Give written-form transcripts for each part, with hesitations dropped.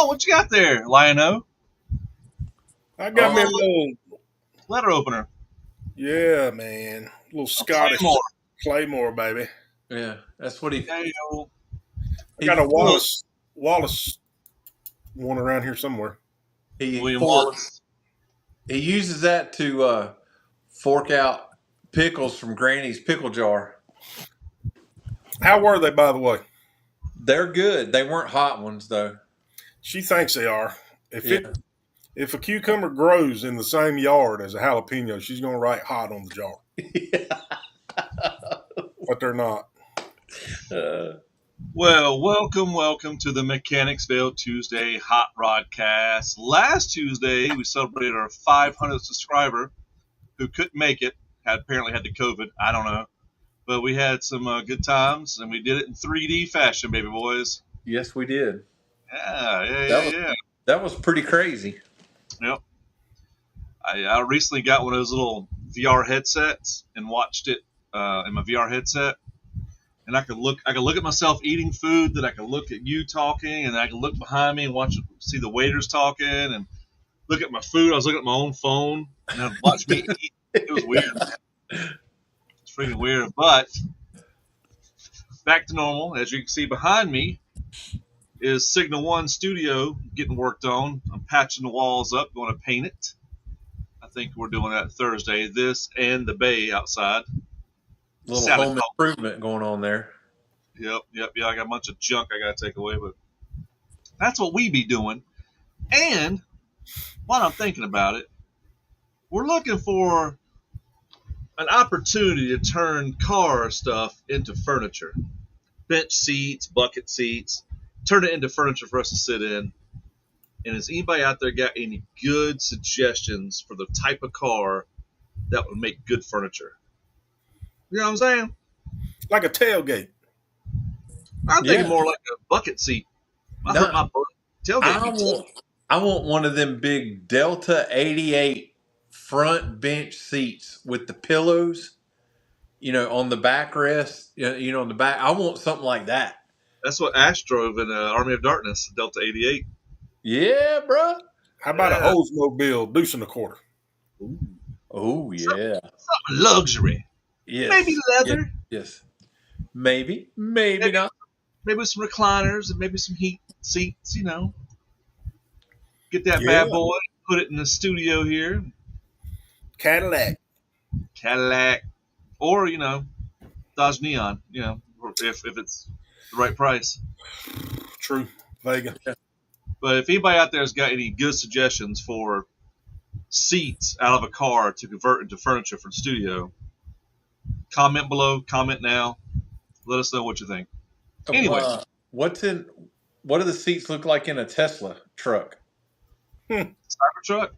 Oh, what you got there, Lion-O? I got me a little letter opener. Yeah, man. A little Scottish Claymore, baby. Yeah, that's what he. I got a Wallace one around here somewhere. William Wallace. He uses that to fork out pickles from Granny's pickle jar. How were they, by the way? They're good. They weren't hot ones, though. She thinks they are. If a cucumber grows in the same yard as a jalapeno, she's going to write hot on the jar. But they're not. Well, welcome to the Mechanicsville Tuesday Hot Rodcast. Last Tuesday, we celebrated our 500th subscriber who couldn't make it. Apparently had the COVID. I don't know. But we had some good times, and we did it in 3D fashion, baby boys. Yes, we did. Yeah. That was pretty crazy. Yep. I recently got one of those little VR headsets and watched it in my VR headset. And I could look at myself eating food, then I could look at you talking, and I could look behind me and see the waiters talking, and look at my food. I was looking at my own phone, and I'd watch me eat. It was weird. It's freaking weird. But back to normal. As you can see behind me is Signal 1 Studio getting worked on. I'm patching the walls up, going to paint it. I think we're doing that Thursday. This and the bay outside. A little home improvement going on there. Yep. Yeah, I got a bunch of junk I got to take away, but that's what we be doing. And while I'm thinking about it, we're looking for an opportunity to turn car stuff into furniture. Bench seats, bucket seats, turn it into furniture for us to sit in. And has anybody out there got any good suggestions for the type of car that would make good furniture? You know what I'm saying? Like a tailgate. I'm thinking more like a bucket seat. I want one of them big Delta 88 front bench seats with the pillows, on the backrest, on the back. I want something like that. That's what Ash drove in Army of Darkness, Delta 88. Yeah, bro. How about a Oldsmobile deuce and a quarter? Oh, yeah. Something luxury. Yes. Maybe leather. Yes. Maybe not. Maybe some recliners and maybe some heat seats, Get that bad boy, put it in the studio here. Cadillac. Or, Dodge Neon, if it's the right price. True. Vega. Yeah. But if anybody out there has got any good suggestions for seats out of a car to convert into furniture for the studio, comment below, comment now. Let us know what you think. Anyway. What do the seats look like in a Tesla truck? Cybertruck?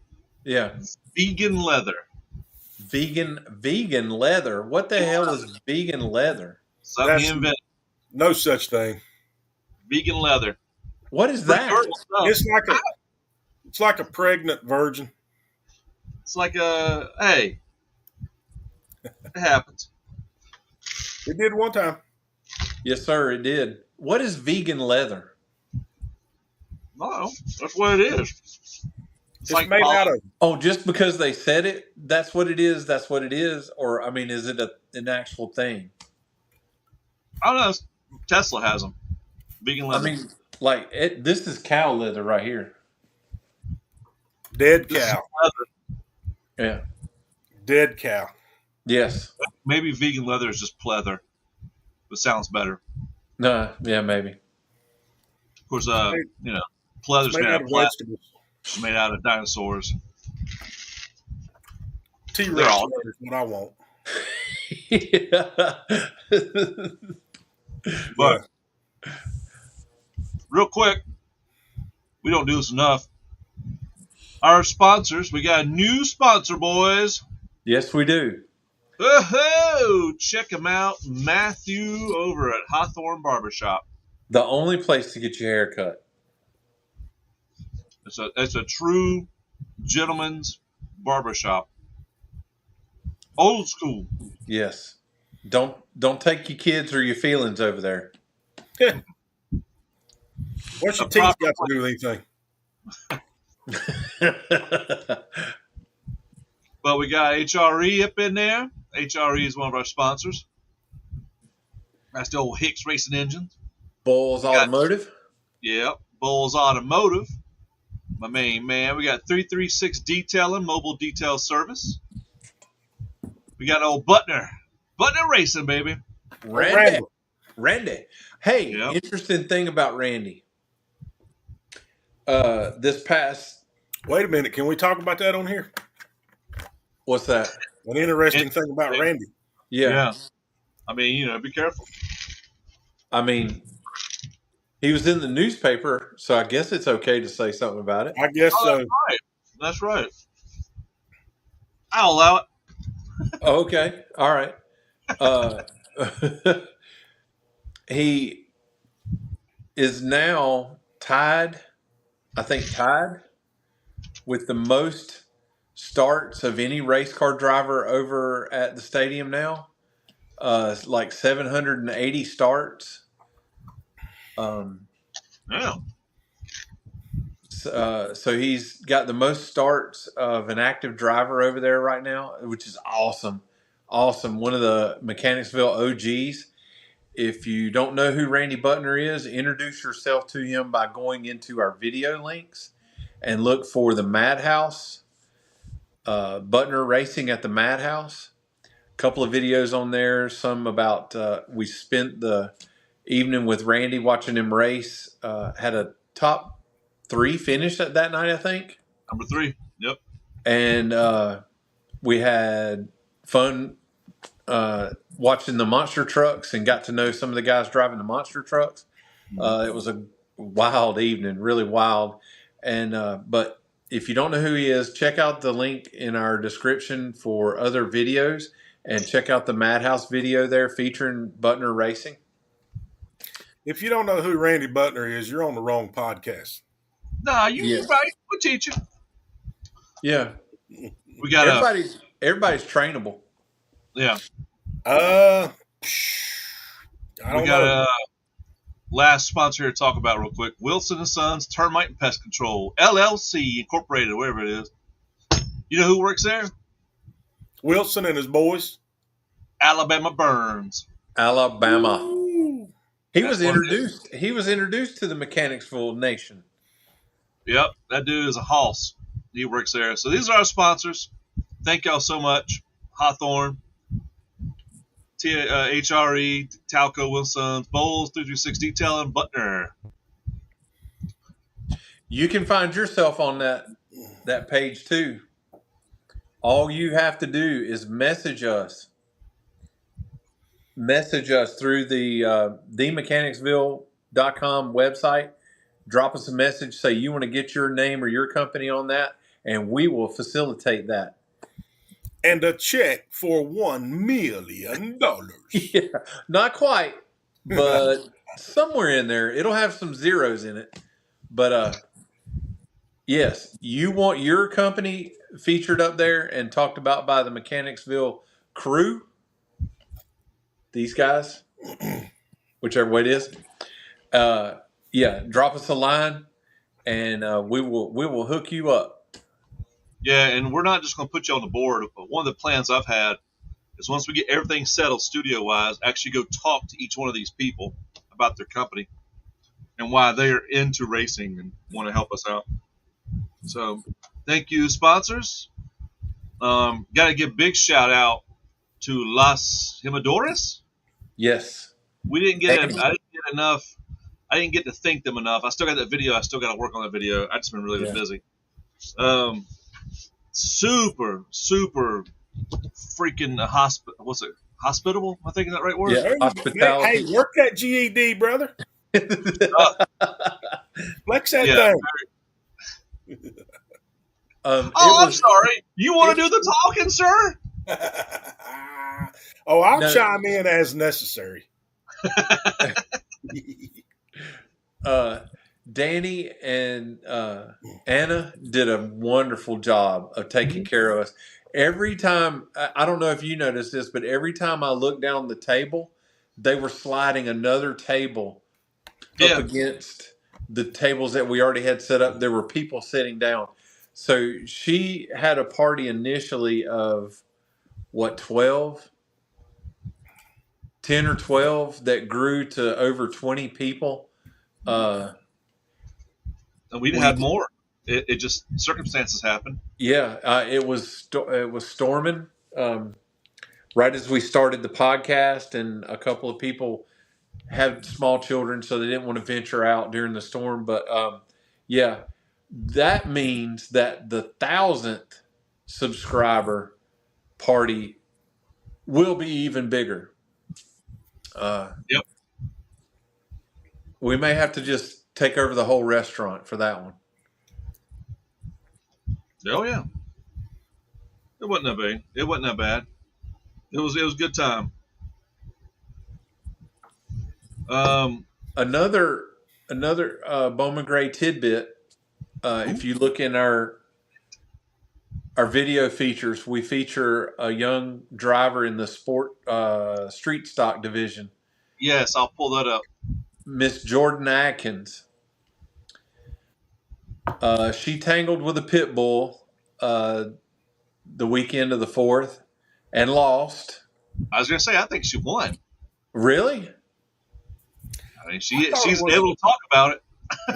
Yeah. Vegan leather. Vegan leather? What the hell is vegan leather? Something he invented. No such thing. Vegan leather. What is that? It's like a pregnant virgin. It's like hey. It happens. It did one time. Yes, sir, it did. What is vegan leather? No, that's what it is. It's like made out of. Oh, just because they said it, that's what it is. That's what it is. Or is it an actual thing? I don't know. Tesla has them. Vegan leather. This is cow leather right here. Dead cow. Yeah. Dead cow. Yes. Maybe vegan leather is just pleather. But sounds better. No, yeah, maybe. Of course, pleather's made out of vegetables. Made out of dinosaurs. T-Rex is what I want. But real quick, we don't do this enough. Our sponsors, we got a new sponsor, boys. Yes, we do. Oh, check him out, Matthew over at Hawthorne Barbershop. The only place to get your hair cut. It's a true gentleman's barbershop. Old school. Yes. Don't take your kids or your feelings over there. What's your teeth got to do with anything? But we got HRE up in there. HRE is one of our sponsors. That's the old Hicks racing engine. Boyles Automotive. Yep. Boyles Automotive. My main man. We got 336 Detailing, mobile detail service. We got old Butner Racing, baby. Randy. Hey, interesting thing about Randy. This past. Wait a minute. Can we talk about that on here? What's that? An interesting thing about Randy. Yeah. I mean, be careful. I mean, he was in the newspaper, so I guess it's okay to say something about it. I guess so. That's right. I'll allow it. Okay. All right. He is now tied with the most starts of any race car driver over at the stadium now. Like 780 starts. Yeah. So he's got the most starts of an active driver over there right now, which is awesome. Awesome. One of the Mechanicsville OGs. If you don't know who Randy Butner is, introduce yourself to him by going into our video links and look for the Madhouse, Butner Racing at the Madhouse. A couple of videos on there, some about we spent the evening with Randy watching him race. Had a top 3 finish that night, I think. Number 3. Yep. And we had fun watching the monster trucks and got to know some of the guys driving the monster trucks. It was a wild evening, really wild. And but if you don't know who he is, check out the link in our description for other videos and check out the Madhouse video there featuring Butner Racing. If you don't know who Randy Butner is, you're on the wrong podcast. Nah, you're right. We'll teach you. Yeah. We got everybody's trainable. Yeah. I don't know. Last sponsor here to talk about real quick. Wilson & Sons Termite and Pest Control LLC Incorporated, wherever it is. You know who works there? Wilson and his boys. Alabama Burns. Alabama. He was introduced to the Mechanicsville Nation. Yep, that dude is a hoss. He works there. So these are our sponsors. Thank y'all so much. Hawthorne, HRE, Talco, Wilson's, Boyles, 336 Detailing, Butner. You can find yourself on that page too. All you have to do is message us through the theMechanicsville.com website. Drop us a message, say you want to get your name or your company on that, and we will facilitate that. And a check for $1 million. Yeah, not quite, but somewhere in there. It'll have some zeros in it. But yes, you want your company featured up there and talked about by the Mechanicsville crew. These guys, whichever way it is. Yeah, drop us a line, and we will hook you up. Yeah, and we're not just going to put you on the board. But one of the plans I've had is once we get everything settled studio-wise, actually go talk to each one of these people about their company and why they're into racing and want to help us out. So thank you, sponsors. Got to give a big shout-out to Las Jimadores. Yes. We didn't get I didn't get enough. I didn't get to thank them enough. I still got that video. I still got to work on that video. I just been really busy. Super freaking what's it? Hospitable? Am I thinking that right word? Yeah, hospitality. Hey, work that GED, brother. Flex that thing. I'm sorry. You want to do the talking, sir? I'll chime in as necessary. Danny and Anna did a wonderful job of taking care of us. Every time, I don't know if you noticed this, but every time I looked down the table, they were sliding another table up against the tables that we already had set up, there were people sitting down. So she had a party initially of what, 12, 10 or 12 that grew to over 20 people. And we had more. It just circumstances happened. Yeah, it was storming right as we started the podcast, and a couple of people had small children, so they didn't want to venture out during the storm. But yeah, that means that the 1,000th subscriber party will be even bigger. Yep. We may have to just take over the whole restaurant for that one. Oh yeah. It wasn't that bad. It wasn't that bad. It was a good time. Another Bowman Gray tidbit. If you look in our video features, we feature a young driver in the street stock division. Yes, I'll pull that up. Miss Jordan Atkins. She tangled with a pit bull the weekend of the 4th and lost. I was going to say, I think she won. Really? I mean, she's able to talk about it.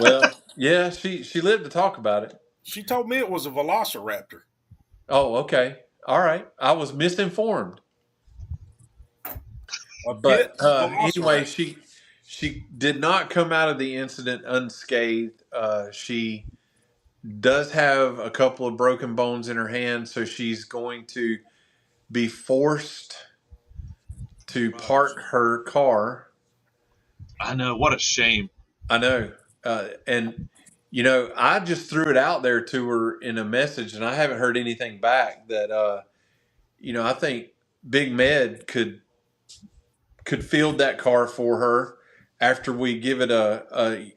Well, yeah, she lived to talk about it. She told me it was a velociraptor. Oh, okay. All right. I was misinformed. But anyway, she did not come out of the incident unscathed. She does have a couple of broken bones in her hand, so she's going to be forced to park her car. I know. What a shame. I know. And, I just threw it out there to her in a message, and I haven't heard anything back that, I think Big Med could field that car for her after we give it a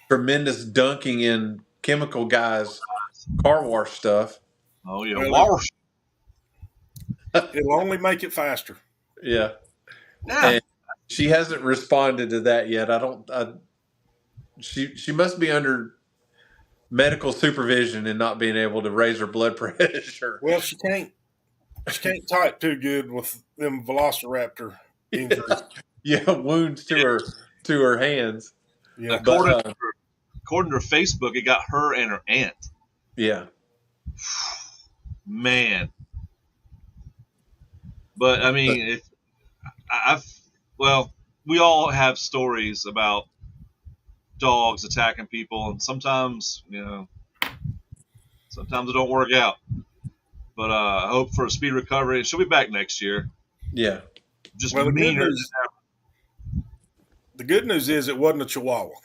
tremendous dunking in chemical guys car wash stuff. Oh yeah, well, it'll only make it faster. Yeah. And she hasn't responded to that yet. She must be under medical supervision and not being able to raise her blood pressure. Well, she can't type too good with them velociraptor injuries. Yeah, wounds to her hands. Yeah. According to her Facebook, it got her and her aunt. Yeah. Man. But I mean, we all have stories about dogs attacking people, and sometimes it don't work out. But I hope for a speedy recovery, and she'll be back next year. Yeah. Just meaner than ever. The good news is it wasn't a Chihuahua.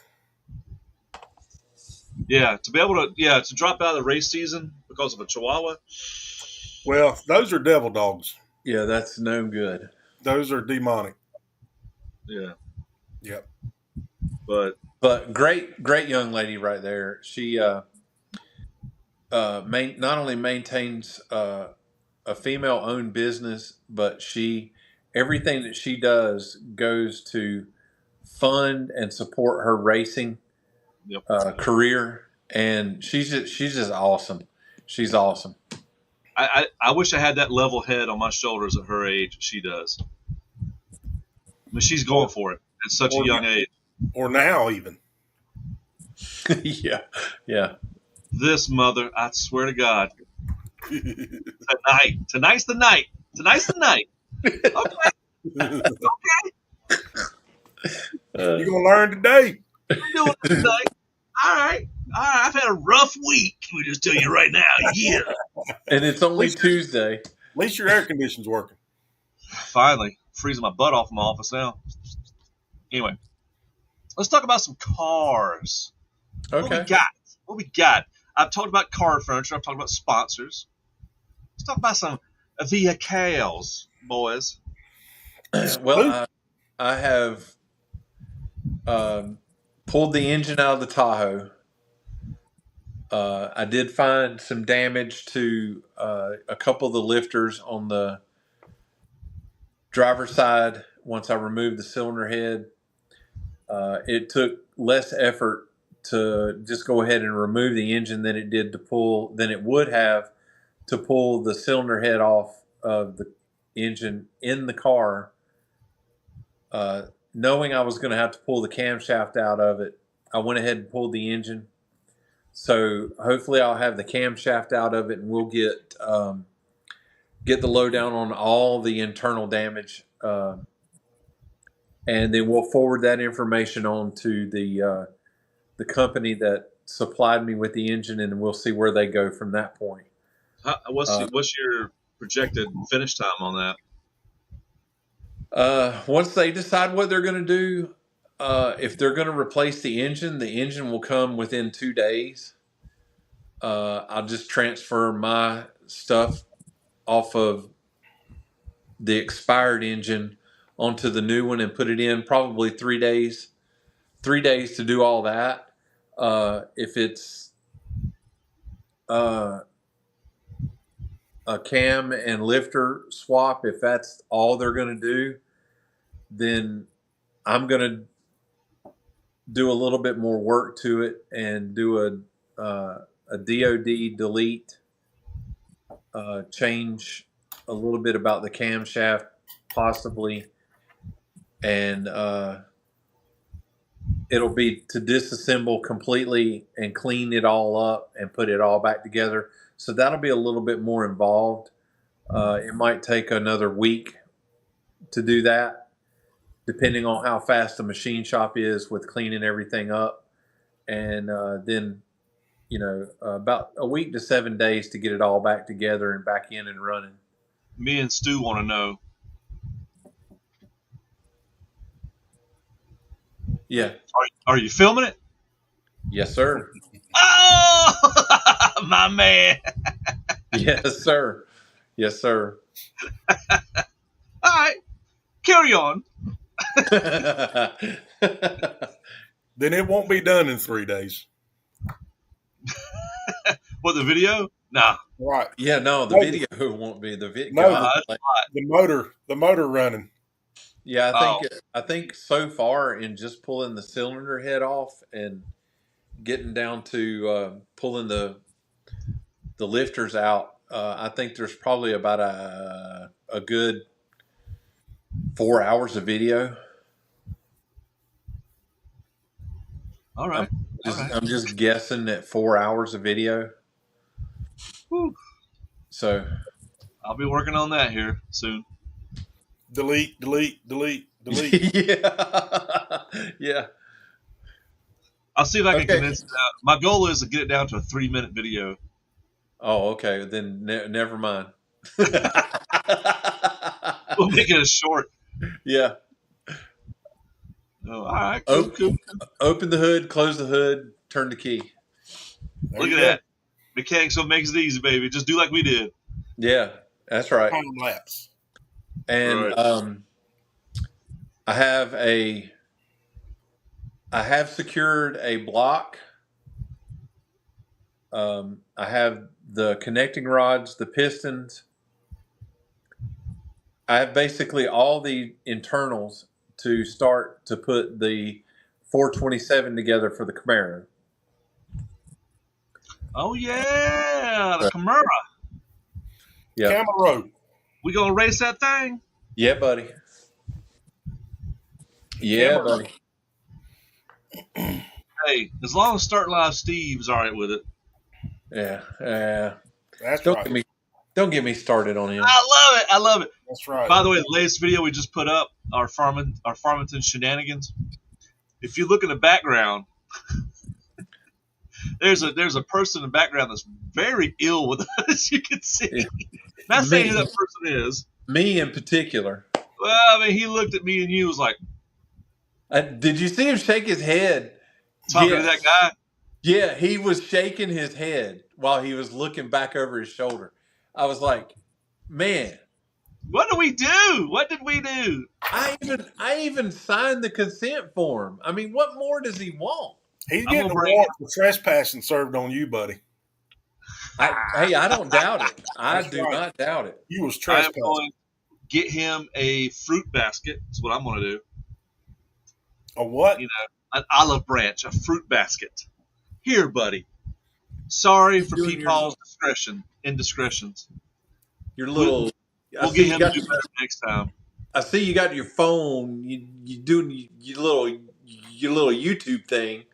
Yeah, to be able to drop out of the race season because of a Chihuahua. Well, those are devil dogs. Yeah, that's no good. Those are demonic. Yeah. Yep. But great young lady right there. She not only maintains a female-owned business, but everything that she does goes to fund and support her racing career, and she's just awesome. She's awesome. I wish I had that level head on my shoulders at her age. She does. I mean, she's going for it at such a young age. Or now even. Yeah. This mother, I swear to God. Tonight's the night. Okay. You're gonna learn today. I'm doing it tonight. All right. I've had a rough week. Let me just tell you right now. Yeah. And it's only Tuesday. At least your air conditioning's working. Finally, freezing my butt off in my office now. Anyway, let's talk about some cars. Okay. What we got? I've talked about car furniture. I've talked about sponsors. Let's talk about some vehicles, boys. Well, I have pulled the engine out of the Tahoe. I did find some damage to a couple of the lifters on the driver's side once I removed the cylinder head. It took less effort to just go ahead and remove the engine than it would have to pull the cylinder head off of the engine in the car, knowing I was going to have to pull the camshaft out of it. I went ahead and pulled the engine. So hopefully I'll have the camshaft out of it, and we'll get the lowdown on all the internal damage, and then we'll forward that information on to the company that supplied me with the engine, and we'll see where they go from that point. What's your projected finish time on that? Once they decide what they're going to do, if they're going to replace the engine will come within 2 days. I'll just transfer my stuff off of the expired engine onto the new one and put it in probably 3 days. 3 days to do all that. If it's a cam and lifter swap, if that's all they're going to do, then I'm going to do a little bit more work to it and do a DOD delete, change a little bit about the camshaft possibly, and it'll be to disassemble completely and clean it all up and put it all back together. So that'll be a little bit more involved. It might take another week to do that, depending on how fast the machine shop is with cleaning everything up. And then, about a week to 7 days to get it all back together and back in and running. Me and Stu want to know. Yeah. Are you filming it? Yes, sir. Oh, my man. Yes, sir. Yes, sir. All right. Carry on. Then it won't be done in 3 days. What, the video? Nah. Right. Yeah, no, the video won't be the video. No, the motor running. Yeah, I think so far in just pulling the cylinder head off and getting down to pulling the lifters out, I think there's probably about a good 4 hours of video. All right. I'm just guessing at 4 hours of video. Whew. So I'll be working on that here soon. Delete. Yeah. I'll see if I can condense it out. My goal is to get it down to a 3-minute video. Oh, okay. Then never mind. We'll make it a short. Yeah. Oh, all right. Cool. Open the hood, close the hood, turn the key. Look at that. Mechanicsville makes it easy, baby. Just do like we did. Yeah, that's right. Time lapse. And Right. I have secured a block. I have the connecting rods, the pistons. I have basically all the internals to start to put the 427 together for the Camaro. Oh, yeah. The Camaro. Yeah. Camaro. We going to race that thing? Yeah, buddy. Yeah, Camaro. buddy. Hey, as long as Start Live Steve's all right with it. Yeah. That's Don't right. Don't get me started on him. I love it. That's right. By the way, the latest video we just put up, our Farmington shenanigans. If you look in the background, there's a person in the background that's very ill with us, you can see. Not saying who that person is. Me in particular. Well, I mean, he looked at me and you was like, did you see him shake his head? talking to that guy? Yeah, he was shaking his head while he was looking back over his shoulder. I was like, man. What do we do? What did we do? I even signed the consent form. I mean, what more does he want? He's getting a warrant for trespassing served on you, buddy. I don't doubt it. I do not doubt it. You was trespassing. I'm going to get him a fruit basket. That's what I'm going to do. A what? You know, an olive branch, a fruit basket. Here, buddy. Sorry for Doing Peepaw's indiscretions. Your little. We'll get him to do better next time. I see you got your phone. You doing your little YouTube thing.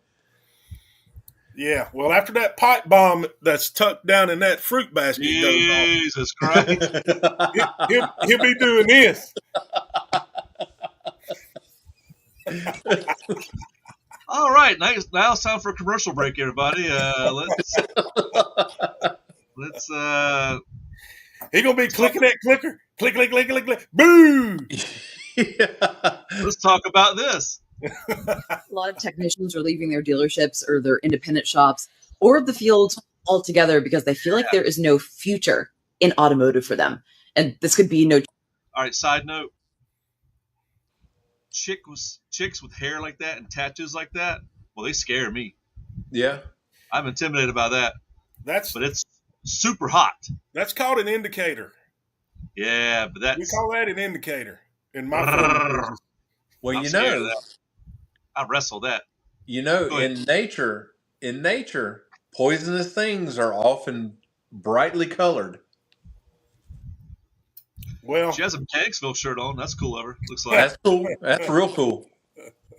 Yeah. Well, after that pipe bomb that's tucked down in that fruit basket Jesus Christ. he'll be doing this. All right, now it's time for a commercial break, everybody. Let's He's gonna be clicking that clicker, click, click, click, click, click, boo. Let's talk about this. A lot of technicians are leaving their dealerships or their independent shops or the field altogether because they feel like there is no future in automotive for them, and this could be no. All right, side note. Chicks with hair like that and tattoos like that, well, they scare me. Yeah. I'm intimidated by that. But it's super hot. That's called an indicator. Yeah, but we call that an indicator in my Well, I'm scared of that. I wrestle that. In nature, poisonous things are often brightly colored. Well, she has a Mechanicsville shirt on. That's cool of her. Looks like that's cool. That's real cool.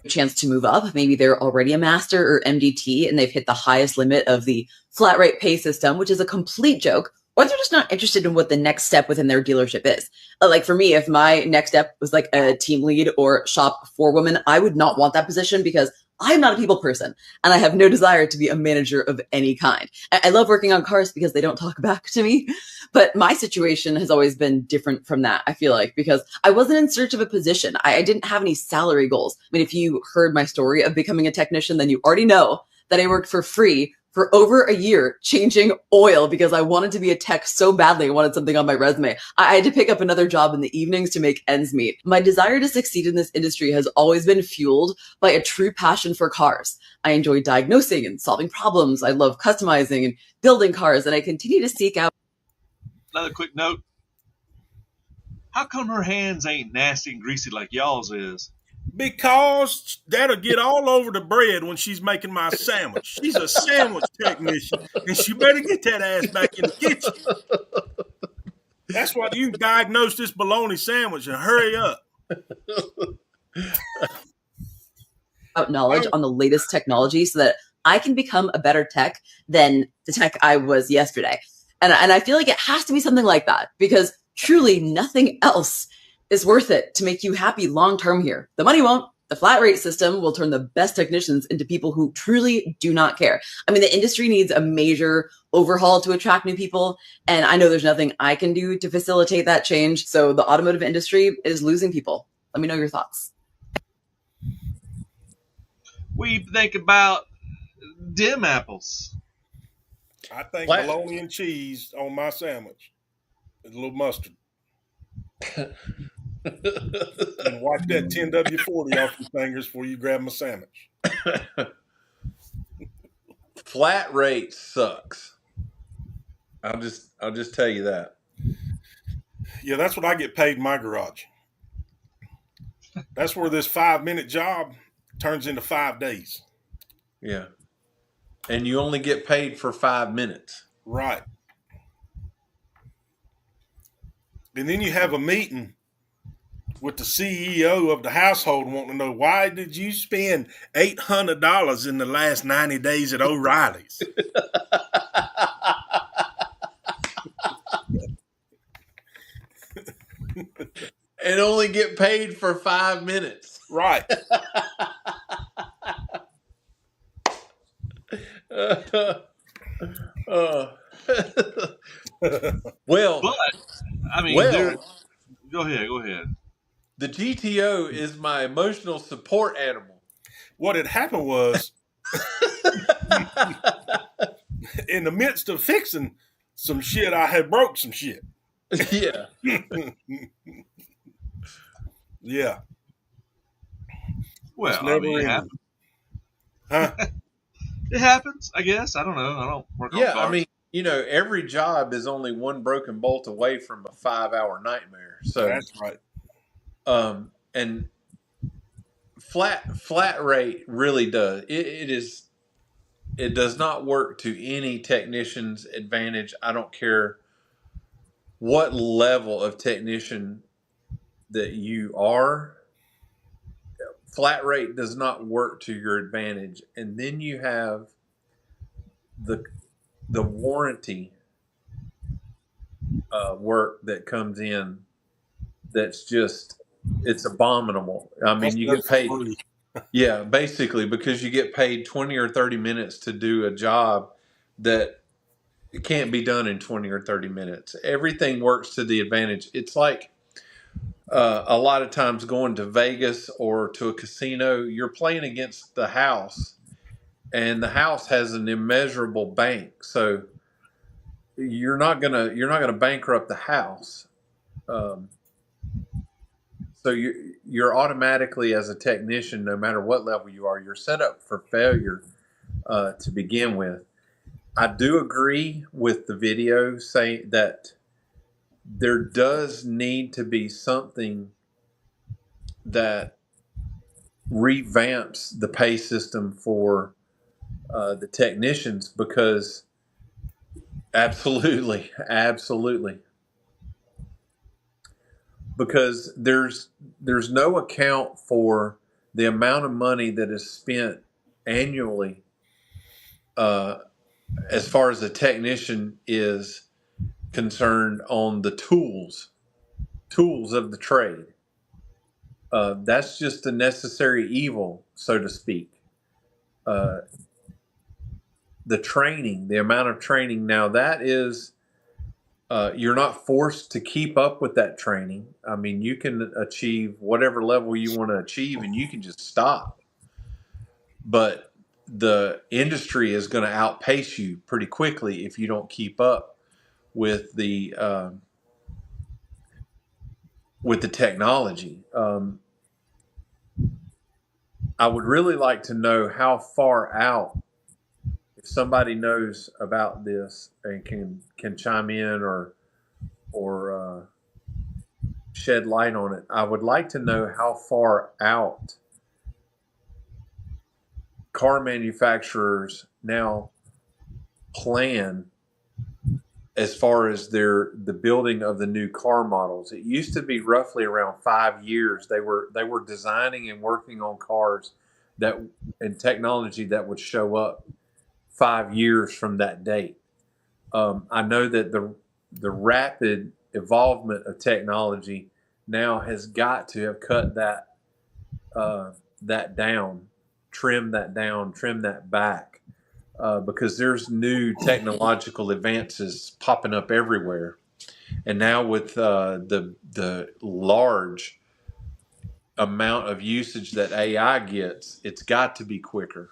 Chance to move up. Maybe they're already a master or MDT and they've hit the highest limit of the flat rate pay system, which is a complete joke. Or they're just not interested in what the next step within their dealership is. Like for me, if my next step was like a team lead or shop forewoman, I would not want that position because I'm not a people person and I have no desire to be a manager of any kind. I love working on cars because they don't talk back to me. But my situation has always been different from that, I feel like, because I wasn't in search of a position. I didn't have any salary goals. I mean, if you heard my story of becoming a technician, then you already know that I worked for free for over a year changing oil because I wanted to be a tech so badly. I wanted something on my resume. I had to pick up another job in the evenings to make ends meet. My desire to succeed in this industry has always been fueled by a true passion for cars. I enjoy diagnosing and solving problems. I love customizing and building cars, and I continue to seek out. Another quick note. How come her hands ain't nasty and greasy like y'all's is? Because that'll get all over the bread when she's making my sandwich. She's a sandwich technician, and she better get that ass back in the kitchen. That's why you diagnose this bologna sandwich and hurry up. Knowledge on the latest technology so that I can become a better tech than the tech I was yesterday. And I feel like it has to be something like that because truly nothing else is worth it to make you happy long-term here. The money won't. The flat rate system will turn the best technicians into people who truly do not care. I mean, the industry needs a major overhaul to attract new people. And I know there's nothing I can do to facilitate that change. So the automotive industry is losing people. Let me know your thoughts. What do you think about dim apples? I think bologna and cheese on my sandwich. With a little mustard. And wipe that 10W40 off your fingers before you grab my sandwich. Flat rate sucks. I'll just tell you that. Yeah, that's what I get paid in my garage. That's where this 5-minute job turns into 5 days. Yeah. And you only get paid for 5 minutes. Right. And then you have a meeting with the CEO of the household wanting to know, why did you spend $800 in the last 90 days at O'Reilly's? And only get paid for 5 minutes. Right. Well, but I mean, go ahead. The GTO is my emotional support animal. What had happened was, in the midst of fixing some shit, I had broke some shit. Yeah. Yeah. Well, I mean, it happens. Huh? It happens, I guess. I don't know. I don't work on cars. I mean, every job is only one broken bolt away from a 5-hour nightmare. So that's right. And flat rate really does. It is it does not work to any technician's advantage. I don't care what level of technician that you are. Flat rate does not work to your advantage. And then you have the warranty work that comes in. That's just, it's abominable. I mean, you get paid. Yeah, basically, because you get paid 20 or 30 minutes to do a job that can't be done in 20 or 30 minutes. Everything works to the advantage. It's like a lot of times going to Vegas or to a casino, you're playing against the house, and the house has an immeasurable bank. So you're not gonna bankrupt the house. So you're automatically, as a technician, no matter what level you are, you're set up for failure to begin with. I do agree with the video saying that there does need to be something that revamps the pay system for the technicians, because absolutely, because there's no account for the amount of money that is spent annually as far as the technician is concerned on the tools of the trade. That's just a necessary evil, so to speak. The training, the amount of training, now that is, you're not forced to keep up with that training. I mean, you can achieve whatever level you want to achieve and you can just stop. But the industry is going to outpace you pretty quickly if you don't keep up with the technology. I would really like to know how far out, if somebody knows about this and can chime in or shed light on it. I would like to know how far out car manufacturers now plan as far as the building of the new car models. It used to be roughly around 5 years. They were designing and working on cars and technology that would show up 5 years from that date. I know that the rapid evolvement of technology now has got to have cut that down, trim that back, because there's new technological advances popping up everywhere. And now with the large amount of usage that AI gets, it's got to be quicker.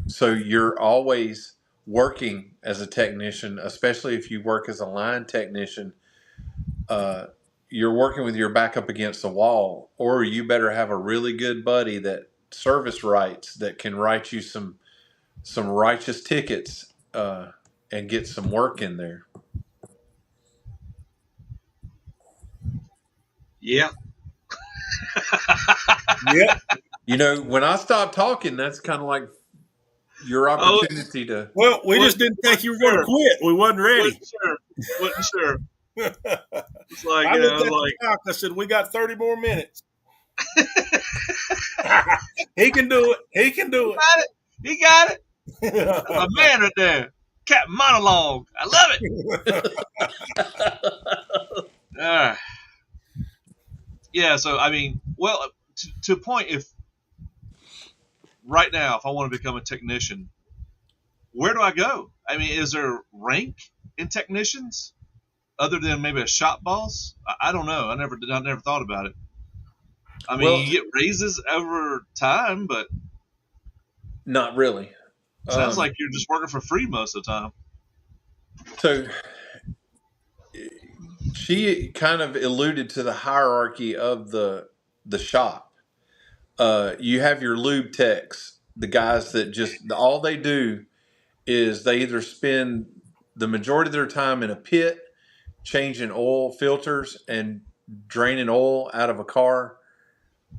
So you're always working as a technician, especially if you work as a line technician. You're working with your back up against the wall, or you better have a really good buddy that service writes that can write you some righteous tickets and get some work in there. Yeah. Yeah. You know, when I stop talking, that's kind of like your opportunity to. Well, we just didn't think you were going to quit. We wasn't ready. Wasn't sure. It's like, I looked at the clock. I said, we got 30 more minutes. He can do it. He He got it. A man right there. Cat monologue. I love it. Yeah, so, I mean, well, to a point, if right now, if I want to become a technician, where do I go? I mean, is there rank in technicians other than maybe a shop boss? I don't know. I never thought about it. I mean, you get raises over time, but not really. Sounds like you're just working for free most of the time. So she kind of alluded to the hierarchy of the shop. You have your lube techs, the guys that just all they do is they either spend the majority of their time in a pit changing oil filters and draining oil out of a car,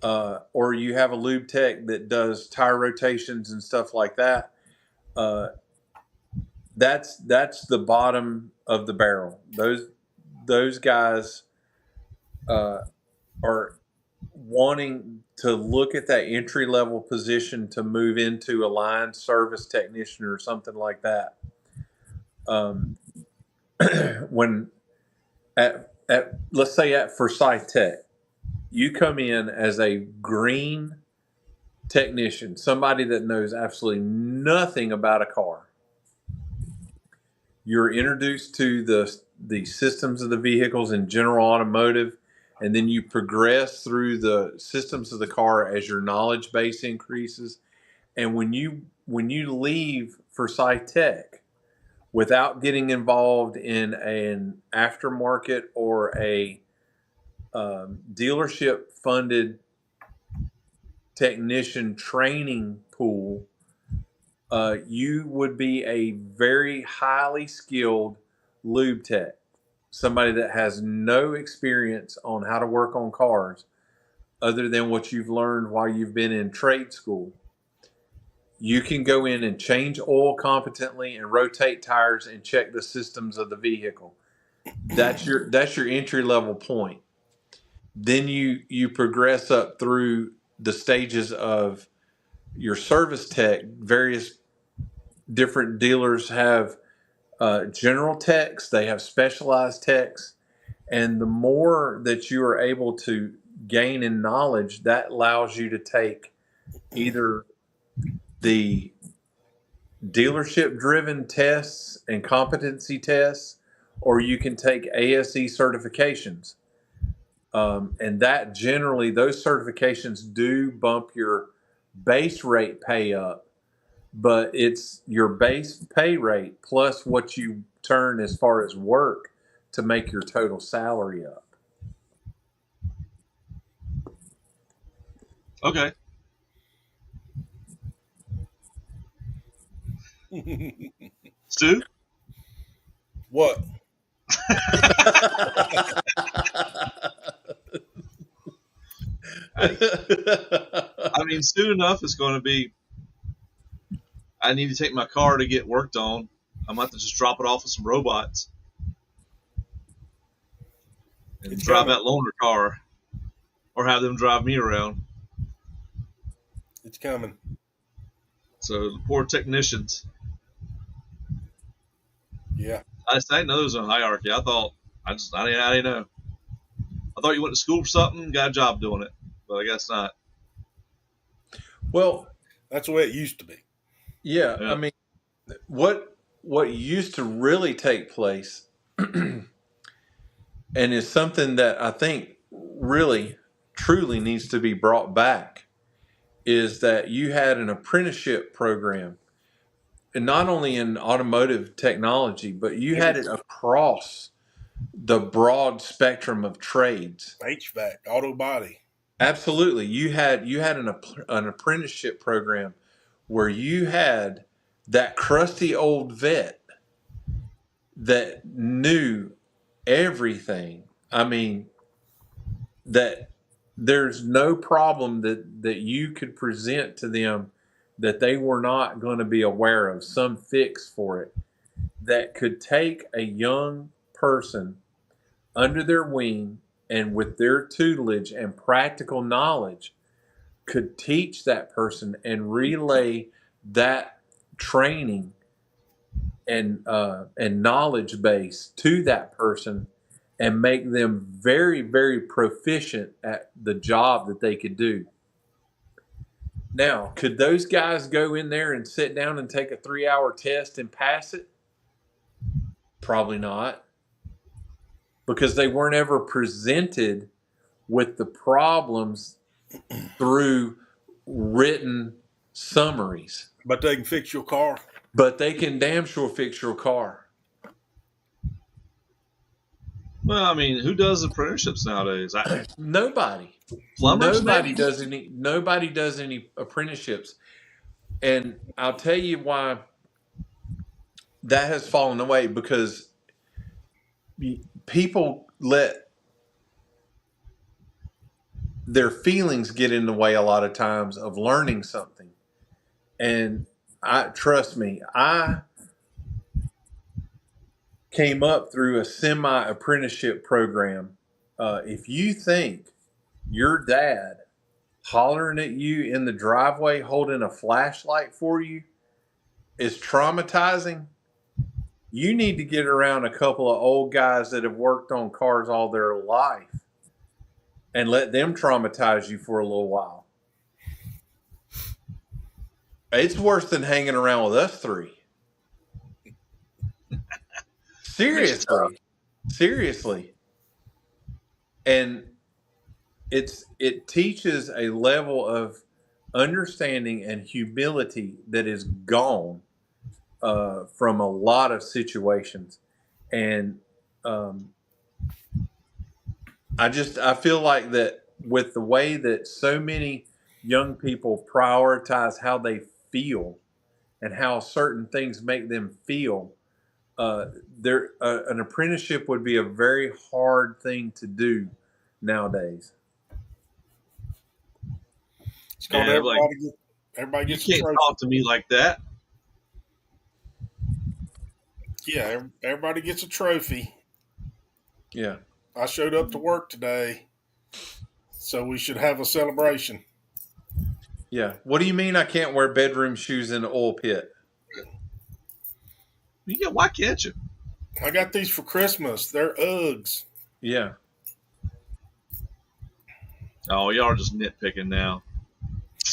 or you have a lube tech that does tire rotations and stuff like that, that's the bottom of the barrel. Those guys are wanting to look at that entry level position to move into a line service technician or something like that. When at let's say at Forsyth Tech, you come in as a green technician, somebody that knows absolutely nothing about a car. You're introduced to the systems of the vehicles in general automotive, and then you progress through the systems of the car as your knowledge base increases. And when you leave Forsyth Tech without getting involved in an aftermarket or a dealership funded technician training pool, you would be a very highly skilled lube tech, somebody that has no experience on how to work on cars other than what you've learned while you've been in trade school. You can go in and change oil competently and rotate tires and check the systems of the vehicle. That's your entry level point. Then you progress up through the stages of your service tech. Various different dealers have general techs, they have specialized techs, and the more that you are able to gain in knowledge, that allows you to take either the dealership driven tests and competency tests, or you can take ASE certifications. And that generally, those certifications do bump your base rate pay up, but it's your base pay rate plus what you turn as far as work to make your total salary up. Okay. Stu? What? I mean, soon enough, it's going to be. I need to take my car to get worked on. I'm going to have to just drop it off with some robots and drive that loaner car, or have them drive me around. It's coming. So the poor technicians. Yeah. I didn't know there was a hierarchy. I didn't know. I thought you went to school for something, got a job doing it, but I guess not. Well, that's the way it used to be. Yeah. I mean, what used to really take place, and is something that I think really, truly needs to be brought back, is that you had an apprenticeship program, and not only in automotive technology, but you had it across the broad spectrum of trades. HVAC, auto body. Absolutely. You had an apprenticeship program where you had that crusty old vet that knew everything. I mean, that there's no problem that you could present to them that they were not going to be aware of, some fix for it, that could take a young person under their wing and with their tutelage and practical knowledge could teach that person and relay that training and knowledge base to that person and make them very, very proficient at the job that they could do. Now, could those guys go in there and sit down and take a 3-hour test and pass it? Probably not, because they weren't ever presented with the problems through written summaries. But they can fix your car. But they can damn sure fix your car. Well, I mean, who does apprenticeships nowadays? Nobody. Plumbers, nobody does any apprenticeships. And I'll tell you why that has fallen away, because people let their feelings get in the way a lot of times of learning something. And trust me, I came up through a semi-apprenticeship program. If you think your dad hollering at you in the driveway holding a flashlight for you is traumatizing, you need to get around a couple of old guys that have worked on cars all their life and let them traumatize you for a little while. It's worse than hanging around with us three. Seriously. And it teaches a level of understanding and humility that is gone from a lot of situations. And I feel like that with the way that so many young people prioritize how they feel and how certain things make them feel, an apprenticeship would be a very hard thing to do nowadays. It's called everybody gets you can't talk to me like that. Yeah, everybody gets a trophy. Yeah. I showed up to work today, so we should have a celebration. Yeah. What do you mean I can't wear bedroom shoes in the oil pit? Yeah, why can't you? I got these for Christmas. They're Uggs. Yeah. Oh, y'all are just nitpicking now.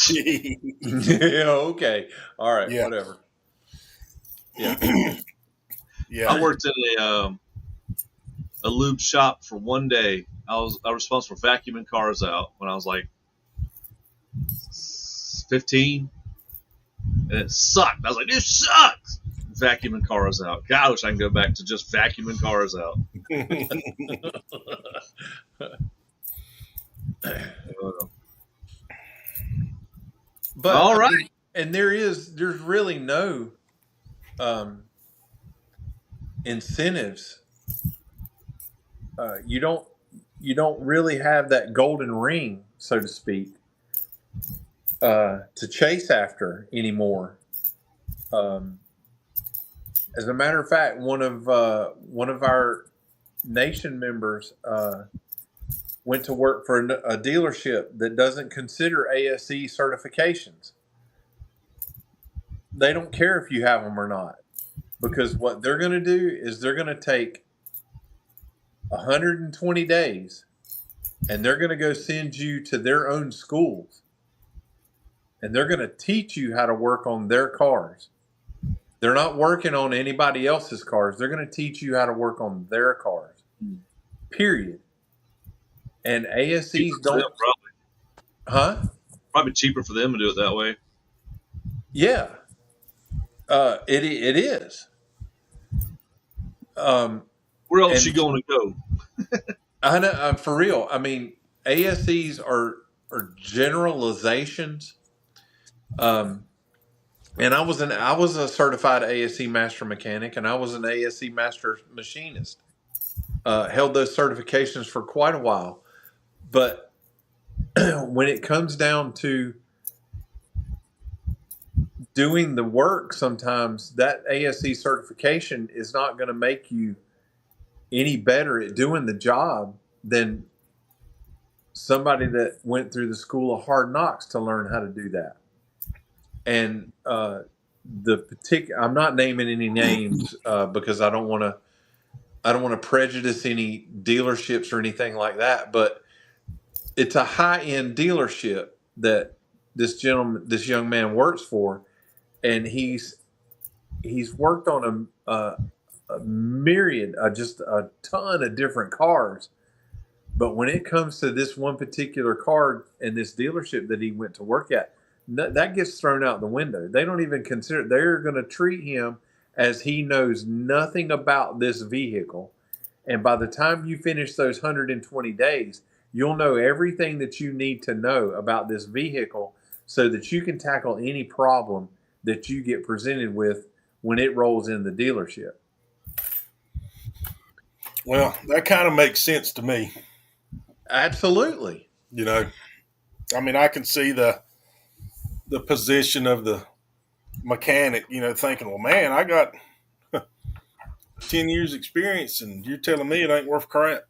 Yeah, okay. All right, Yeah. whatever. Yeah. Yeah. I worked in a lube shop for one day. I was responsible for vacuuming cars out when I was like 15, and it sucked. I was like, this sucks. Vacuuming cars out. God, I wish I can go back to just vacuuming cars out. But all right. I mean, and there's really no incentives. You don't really have that golden ring, so to speak, to chase after anymore. As a matter of fact, one of our nation members went to work for a dealership that doesn't consider ASE certifications. They don't care if you have them or not, because what they're going to do is they're going to take 120 days and they're going to go send you to their own schools and they're going to teach you how to work on their cars. They're not working on anybody else's cars. They're going to teach you how to work on their cars. Period. And ASEs don't. Probably cheaper for them to do it that way. Yeah. It is. Where else you going to go? I know, for real. I mean, ASEs are generalizations. And I was a certified ASE master mechanic, and I was an ASE master machinist. Held those certifications for quite a while. But when it comes down to doing the work, sometimes that ASE certification is not going to make you any better at doing the job than somebody that went through the school of hard knocks to learn how to do that. And I'm not naming any names because I don't want to prejudice any dealerships or anything like that, but it's a high-end dealership that this young man works for, and he's worked on a myriad, just a ton of different cars. But when it comes to this one particular car in this dealership that he went to work at, that gets thrown out the window. They don't even consider. They're going to treat him as he knows nothing about this vehicle. And by the time you finish those 120 days, you'll know everything that you need to know about this vehicle so that you can tackle any problem that you get presented with when it rolls in the dealership. Well, that kind of makes sense to me. Absolutely. You know, I mean, I can see the position of the mechanic, thinking, well, man, I got 10 years experience and you're telling me it ain't worth crap.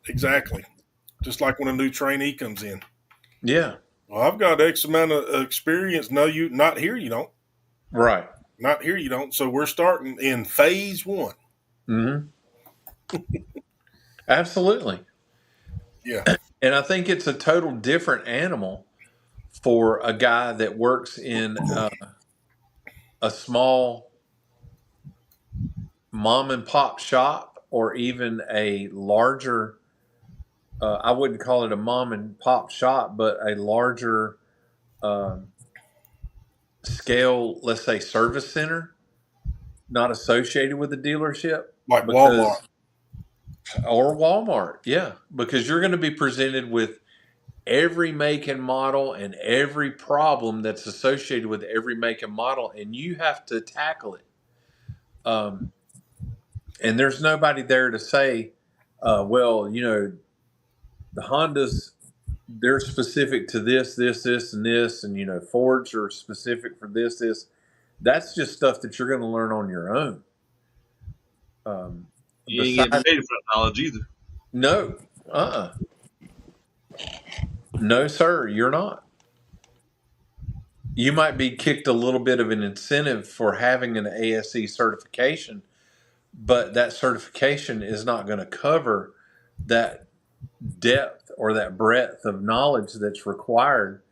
Exactly. Just like when a new trainee comes in. Yeah. Well, I've got X amount of experience. No, not here you don't. Right. Not here you don't. So we're starting in phase 1. Mm-hmm. Absolutely. Yeah. And I think it's a total different animal for a guy that works in a small mom and pop shop, or even a larger, I wouldn't call it a mom and pop shop, but a larger scale, let's say, service center, not associated with the dealership. Like Walmart. Or Walmart, yeah. Because you're going to be presented with every make and model and every problem that's associated with every make and model, and you have to tackle it. And there's nobody there to say, well, the Hondas, they're specific to this, and this, and Fords are specific for this. That's just stuff that you're going to learn on your own. You ain't getting paid for that knowledge either. No, no, sir, you're not. You might be kicked a little bit of an incentive for having an ASE certification, but that certification is not going to cover that depth or that breadth of knowledge that's required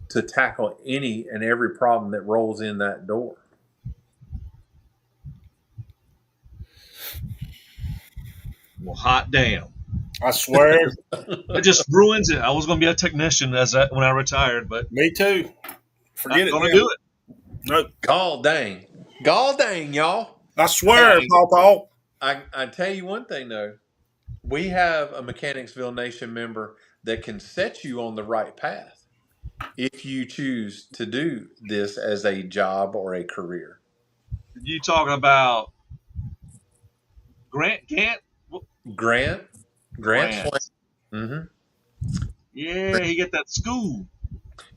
to tackle any and every problem that rolls in that door. Well, hot damn. I swear. It just ruins it. I was going to be a technician when I retired, but Me too. Forget it. Not going to do it. Nope. God dang, y'all. I swear, Paul. I tell you one thing, though. We have a Mechanicsville Nation member that can set you on the right path if you choose to do this as a job or a career. You talking about Grant? Grant. Mm-hmm. Yeah, he got that school.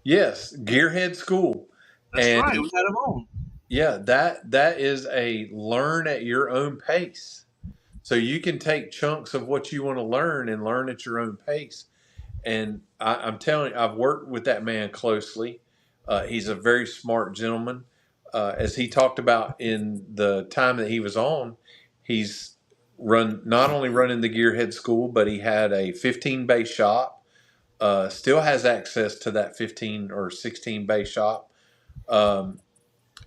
Yes, Gearhead School. That's right. We had him on. Yeah, that is a learn at your own pace. So you can take chunks of what you want to learn and learn at your own pace. And I'm telling you, I've worked with that man closely. He's a very smart gentleman. As he talked about in the time that he was on, he's not only running the Gearhead School, but he had a 15-bay shop. Still has access to that 15 or 16-bay shop.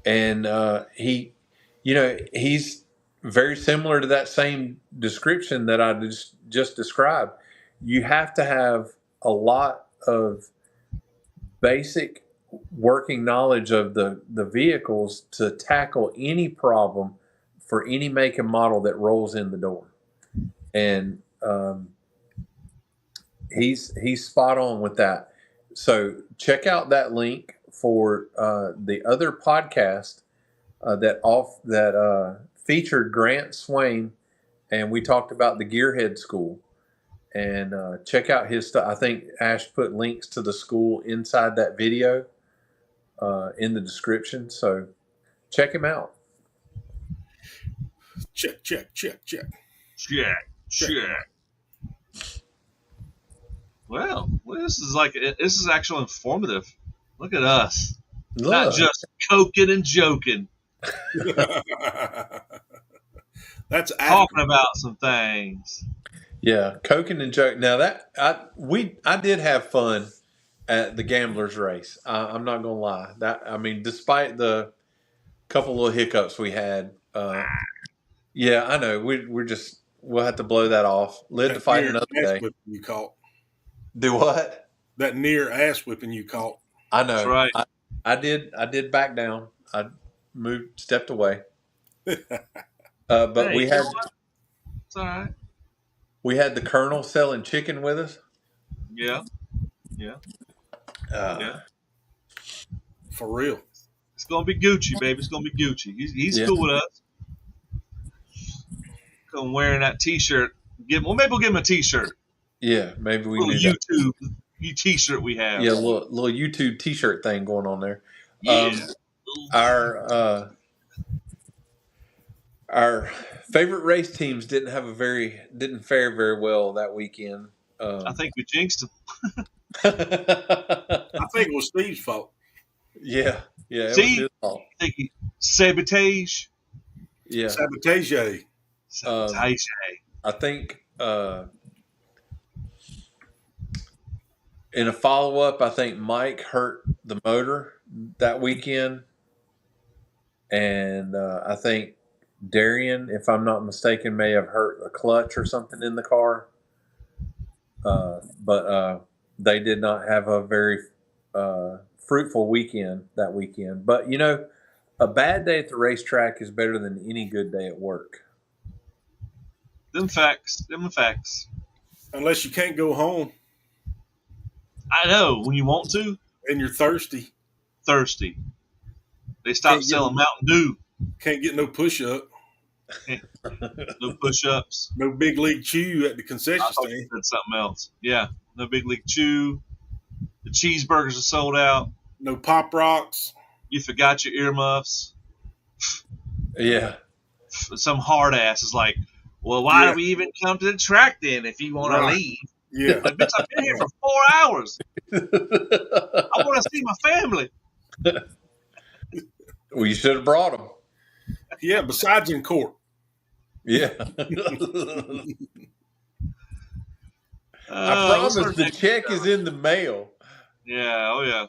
And he's very similar to that same description that I just described. You have to have a lot of basic working knowledge of the vehicles to tackle any problem for any make and model that rolls in the door. And he's spot on with that. So check out that link for the other podcast that featured Grant Swain, and we talked about the Gearhead School. And check out his stuff. I think Ash put links to the school inside that video in the description. So check him out. Check. Well, this is actually informative. Look at us. Not just coking and joking. That's talking about some things. Yeah, coking and joking. Now that I did have fun at the Gamblers race. I'm not gonna lie. Despite the couple little hiccups we had, yeah, I know. We'll have to blow that off. Live to fight another day. You caught. Do what? That near ass whipping you caught. I know. That's right. I did back down. I stepped away. But hey, we had. It's all right. We had the Colonel selling chicken with us. Yeah. For real. It's gonna be Gucci, baby. It's gonna be Gucci. He's cool with us. Come wearing that T-shirt. Maybe we'll give him a T-shirt. Yeah, maybe we do YouTube. T-shirt we have. Yeah, little YouTube T-shirt thing going on there. Yeah. Our favorite race teams didn't fare very well that weekend. I think we jinxed them. I think it was Steve's fault. Yeah, it See? was his fault. Sabotage. Yeah, Sabotage. I think in a follow-up, I think Mike hurt the motor that weekend, and I think Darian, if I'm not mistaken, may have hurt a clutch or something in the car. But they did not have a very fruitful weekend that weekend. But, a bad day at the racetrack is better than any good day at work. Them facts. Unless you can't go home. I know. When you want to. And you're thirsty. They stopped selling Mountain Dew. Can't get no push-up. No push-ups. No Big League Chew at the concession stand. That's something else. Yeah. No Big League Chew. The cheeseburgers are sold out. No Pop Rocks. You forgot your earmuffs. Yeah. Some hard ass is like, well, why do we even come to the track then if you want to leave? Yeah. Like, bitch, I've been here for 4 hours. I want to see my family. Well, you should have brought them. Yeah, besides in court. Yeah. I promise the check is in the mail. Yeah, oh yeah.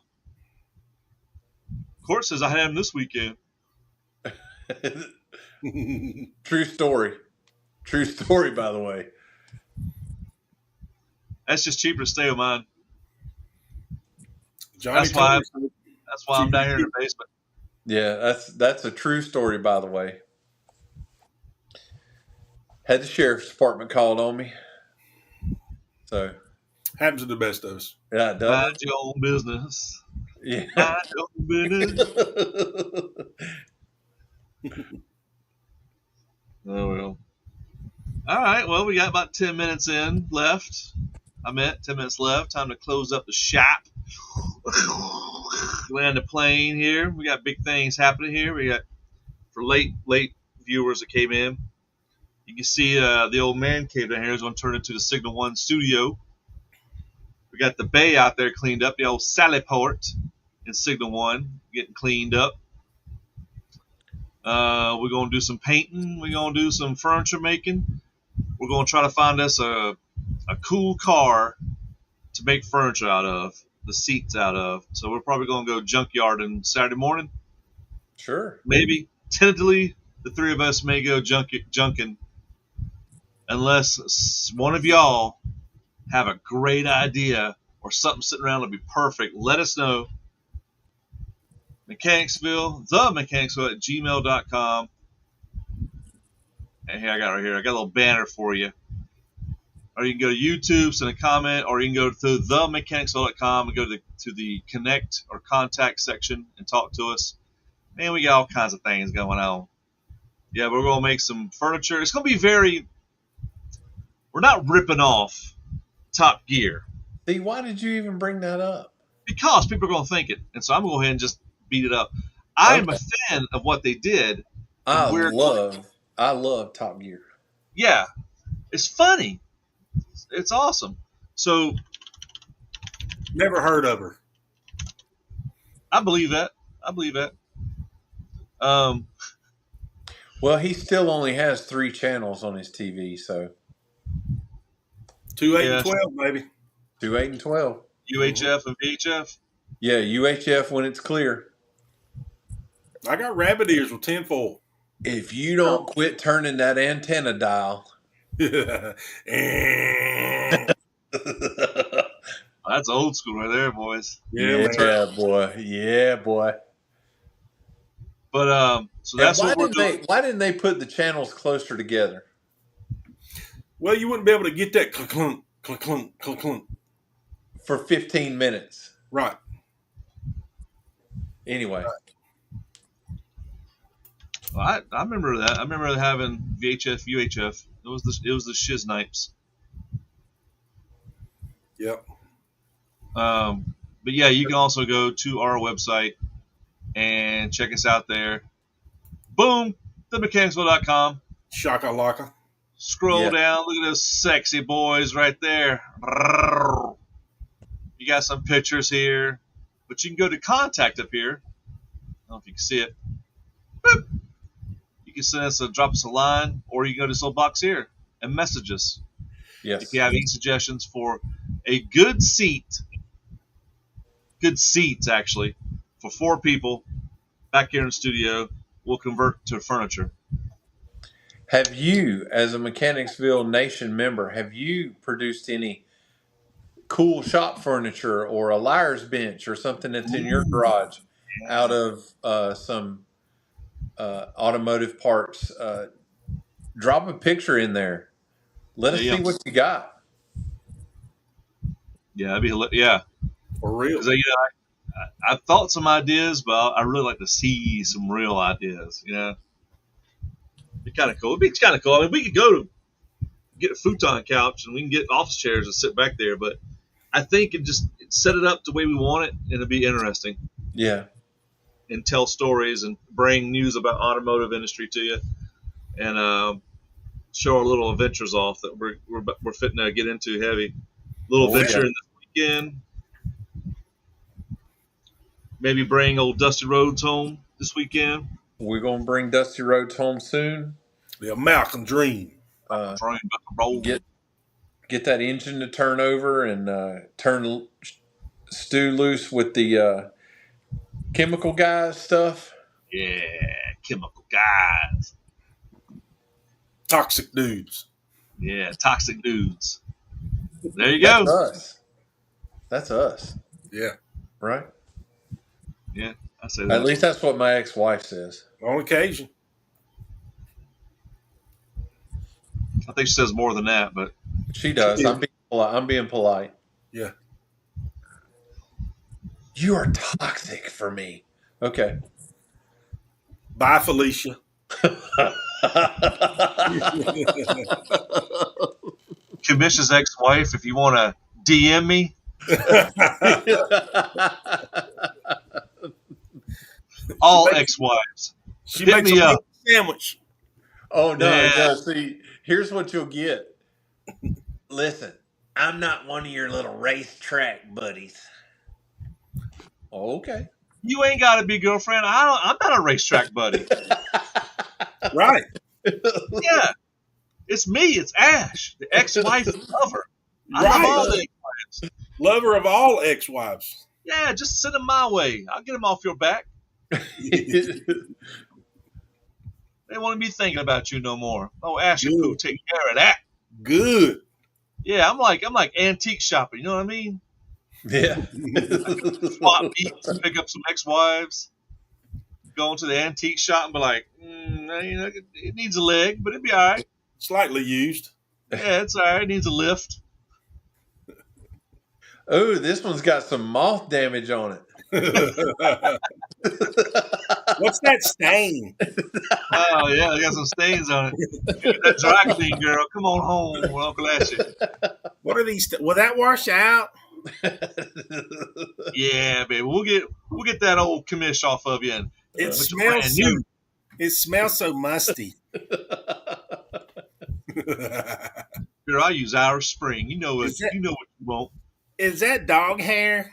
Court says I had him this weekend. True story. True story, by the way. That's just cheaper to stay with mine. That's why I'm down here in the basement. Yeah, that's a true story, by the way. Had the sheriff's department called on me. So happens to the best of us. Yeah, it does. Mind your own business. Yeah. Mind your own business. Oh well. All right. Well, we got about 10 minutes left. 10 minutes left. Time to close up the shop. Land the plane here. We got big things happening here. We got for late viewers that came in. You can see the old man cave down here is going to turn into the Signal 1 studio. We got the bay out there cleaned up. The old Sally Port in Signal 1 getting cleaned up. We're going to do some painting. We're going to do some furniture making. We're going to try to find us a cool car to make furniture out of, the seats out of. So we're probably going to go junkyarding Saturday morning. Sure. Maybe. Tentatively, the three of us may go junking. Unless one of y'all have a great idea or something sitting around that'll be perfect, let us know. Mechanicsville, theMechanicsville at gmail.com. And here I got a little banner for you. Or you can go to YouTube, send a comment, or you can go to theMechanicsville.com and go to the connect or contact section and talk to us. Man, we got all kinds of things going on. Yeah, we're going to make some furniture. It's going to be we're not ripping off Top Gear. See, why did you even bring that up? Because people are going to think it. And so I'm going to go ahead and just beat it up. I'm a fan of what they did. I love Top Gear. Yeah. It's funny. It's awesome. So. Never heard of her. I believe that. Well, he still only has 3 channels on his TV, so. 2, 8, and 12, maybe. 2, 8, and 12. UHF and VHF? Yeah, UHF when it's clear. I got rabbit ears with tinfoil. If you don't quit turning that antenna dial. That's old school right there, boys. Yeah, boy. But so that's what we're doing. Why didn't they put the channels closer together? Well, you wouldn't be able to get that clunk, clunk, clunk, clunk, clunk for 15 minutes. Right. Anyway. Right. Well, I remember that. I remember having VHF, UHF. It was the shiznipes. Yep. But yeah, you can also go to our website and check us out there. Boom, theMechanicsville.com. Shaka-laka. Scroll down, look at those sexy boys right there. You got some pictures here, but you can go to contact up here. I don't know if you can see it. Boop. You can send us drop us a line, or you can go to this little box here and message us. Yes. If you have any suggestions for a good seats actually, for 4 people back here in the studio, we'll convert to furniture. Have you, as a Mechanicsville Nation member, have you produced any cool shop furniture or a liar's bench or something that's in your garage out of some automotive parts? Drop a picture in there. Let us see what you got. Yeah, that'd be For real. Because I've thought some ideas, but I really like to see some real ideas. It'd be kind of cool. It'd be kind of cool. I mean, we could go to get a futon couch and we can get office chairs and sit back there, but I think just set it up the way we want it, and it'll be interesting. Yeah. And tell stories and bring news about automotive industry to you, and show our little adventures off that we're fitting to get into heavy. Little adventure in this weekend. Maybe bring old Dusty Rhodes home this weekend. We're gonna bring Dusty Rhodes home soon. The American dream. Get that engine to turn over and turn Stu loose with the chemical guys stuff. Yeah, chemical guys. Toxic dudes. Yeah, toxic dudes. There you go. That's us. Yeah. Right? Yeah, I say that. At least that's what my ex-wife says. On occasion. I think she says more than that, but she does. I'm being polite. Yeah. You are toxic for me. Okay. Bye, Felicia. Commission's ex-wife, if you want to DM me. All ex-wives. She makes a sandwich. Oh, no. See, here's what you'll get. Listen, I'm not one of your little racetrack buddies. Oh, okay. You ain't got to be girlfriend. I'm not a racetrack buddy. Right. Yeah. It's me. It's Ash, the ex-wife lover. I love all the ex-wives. Lover of all ex-wives. Yeah, just send them my way. I'll get them off your back. They won't be thinking about you no more. Oh, Ash and Pooh take care of that. Good. Yeah, I'm like antique shopping. You know what I mean? Yeah. Swap meets, pick up some ex-wives, go into the antique shop and be like, it needs a leg, but it'd be all right. Slightly used. Yeah, it's all right. It needs a lift. Oh, this one's got some moth damage on it. What's that stain? Oh, yeah, they got some stains on it. That dry clean, girl. Come on home, Uncle Ashley. What are these? Will that wash out? Yeah, baby. We'll get that old commish off of you. And it smells new. It smells so musty. Girl, I use Irish Spring. You know what you want. Is that dog hair?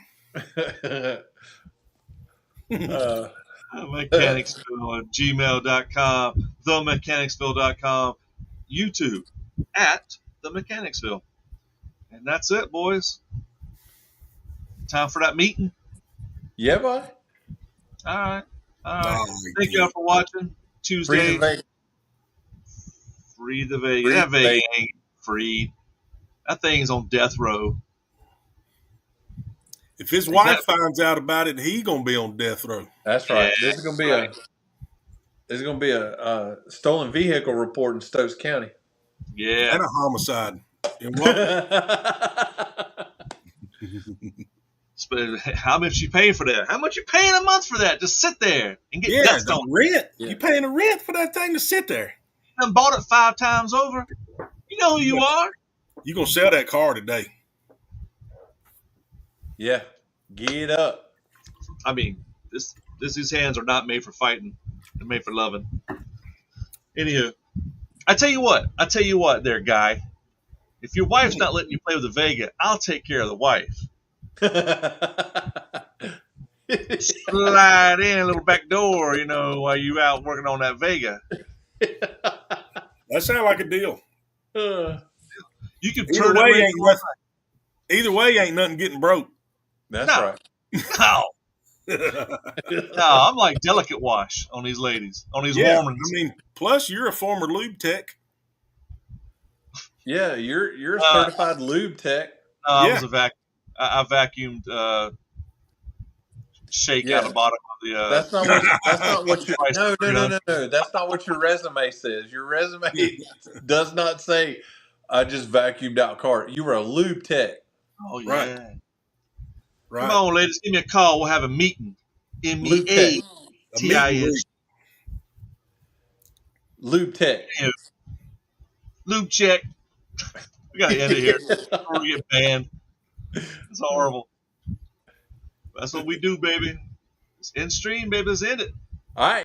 Mechanicsville at gmail.com, theMechanicsville.com, YouTube at theMechanicsville. And that's it, boys. Time for that meeting? Yeah, boy. All right. Thank y'all for watching. Tuesday. Free the Vegas. That Vegas ain't freed. That thing's on death row. If his wife finds out about it, he's gonna be on death row. That's right. Yeah, this is gonna be a stolen vehicle report in Stokes County. Yeah, and a homicide. How much you paying for that? How much you paying a month for that? Just sit there and get dust on rent. Yeah. You paying a rent for that thing to sit there? You bought it 5 times over. You know who you are. You gonna sell that car today? Yeah. Get up. I mean, these hands are not made for fighting. They're made for loving. Anywho, I tell you what, there, guy. If your wife's not letting you play with the Vega, I'll take care of the wife. Slide in a little back door, while you out working on that Vega. That sounds like a deal. You can Either turn way, it ain't nothing. Either way, ain't nothing getting broke. That's No. right. No, I'm like delicate wash on these ladies, on these warmers. I mean, plus you're a former lube tech. Yeah, you're a certified lube tech. I was a vacuum. I vacuumed shake out of the bottom of the. That's not what you. No. That's not what your resume says. Your resume does not say, "I just vacuumed out cart." You were a lube tech. Oh yeah. Right. Come on, ladies, give me a call. We'll have a meeting. MEATIS. Lube tech. Lube check. We gotta end it here before we get banned. It's horrible. That's what we do, baby. It's in stream, baby. Let's end it. All right.